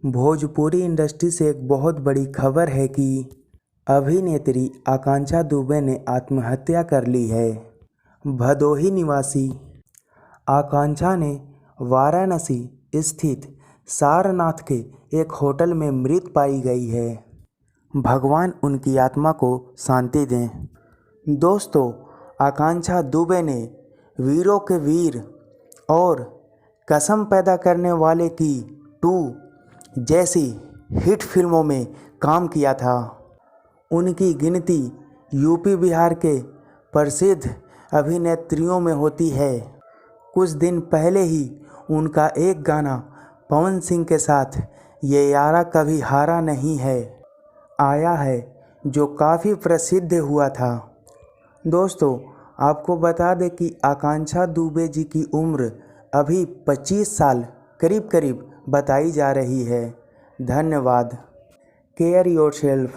Bhojpuri industry से एक बहुत बड़ी खबर है कि अभिनेत्री आकांक्षा दुबे ने आत्महत्या कर ली है। भदोही निवासी आकांक्षा ने वाराणसी स्थित सारनाथ के एक होटल में मृत पाई गई है। भगवान उनकी आत्मा को शांति दें। दोस्तों, आकांक्षा दुबे ने वीरों के वीर और कसम पैदा करने वाले की 2 जैसी हिट फिल्मों में काम किया था। उनकी गिनती यूपी बिहार के प्रसिद्ध अभिनेत्रियों में होती है। कुछ दिन पहले ही उनका एक गाना पवन सिंह के साथ ये यारा कभी हारा नहीं है आया है, जो काफ़ी प्रसिद्ध हुआ था। दोस्तों, आपको बता दें कि आकांक्षा दुबे जी की उम्र अभी 25 साल करीब बताई जा रही है। धन्यवाद। Care yourself.